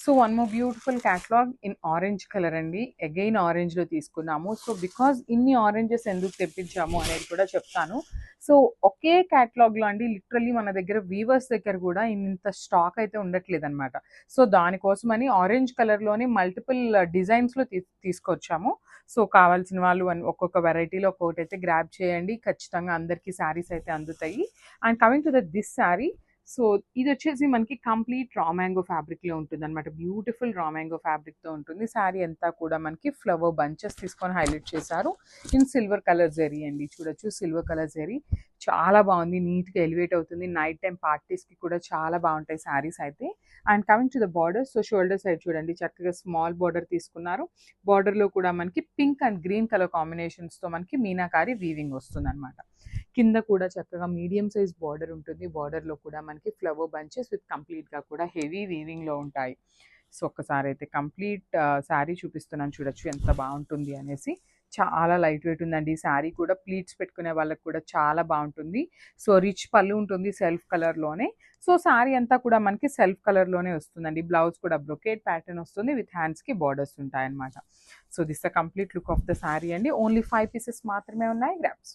So one more beautiful catalogue in orange colour అండి. Again ఆరెంజ్లో తీసుకున్నాము. So because ఇన్ని oranges ఎందుకు తెప్పించాము అనేది కూడా చెప్తాను. సో ఒకే క్యాటలాగ్లో అండి లిటరల్లీ మన దగ్గర వీవర్స్ దగ్గర కూడా ఇంత స్టాక్ అయితే ఉండట్లేదు అనమాట. సో దానికోసమని ఆరెంజ్ కలర్లోనే మల్టిపుల్ డిజైన్స్లో తీసుకొచ్చాము. సో కావాల్సిన వాళ్ళు ఒక్కొక్క వెరైటీలో ఒక్కొక్కటి అయితే గ్రాబ్ చేయండి. ఖచ్చితంగా అందరికీ శారీస్ అయితే అందుతాయి. And coming to this sari, so ఇది వచ్చేసి మనకి కంప్లీట్ రా మ్యాంగో ఫ్యాబ్రిక్లో ఉంటుంది అనమాట. బ్యూటిఫుల్ రా మ్యాంగో ఫ్యాబ్రిక్తో ఉంటుంది. శారీ అంతా కూడా మనకి ఫ్లవర్ బంచెస్ తీసుకొని హైలైట్ చేశారు. ఇన్ సిల్వర్ కలర్ జరీ అండి, చూడొచ్చు సిల్వర్ కలర్ జరీ చాలా బాగుంది. నీట్గా ఎలివేట్ అవుతుంది. నైట్ టైం పార్టీస్కి కూడా చాలా బాగుంటాయి శారీస్ అయితే. And coming to the border, so shoulder side చూడండి చక్కగా స్మాల్ బార్డర్ తీసుకున్నారు. బార్డర్లో కూడా మనకి పింక్ అండ్ గ్రీన్ కలర్ కాంబినేషన్స్తో మనకి మీనాకారి వీవింగ్ వస్తుంది అనమాట. కింద కూడా చక్కగా మీడియం సైజ్ బార్డర్ ఉంటుంది. బార్డర్లో కూడా మనకి ఫ్లవర్ బంచెస్ విత్ కంప్లీట్గా కూడా హెవీ వీవింగ్లో ఉంటాయి. సో ఒక్కసారి అయితే కంప్లీట్ శారీ చూపిస్తున్నాను, చూడొచ్చు ఎంత బాగుంటుంది అనేసి. చాలా లైట్ వెయిట్ ఉందండి ఈ శారీ కూడా. ప్లీట్స్ పెట్టుకునే వాళ్ళకి కూడా చాలా బాగుంటుంది. సో రిచ్ పళ్ళు ఉంటుంది సెల్ఫ్ కలర్లోనే. సో శారీ అంతా కూడా మనకి సెల్ఫ్ కలర్లోనే వస్తుందండి. బ్లౌజ్ కూడా బ్రొకేట్ ప్యాటర్న్ వస్తుంది విత్ హ్యాండ్స్కి బార్డర్స్ ఉంటాయి అనమాట. So this the complete look of the sari అండి. ఓన్లీ 5 పీసెస్ మాత్రమే ఉన్నాయి. గ్రాబ్స్.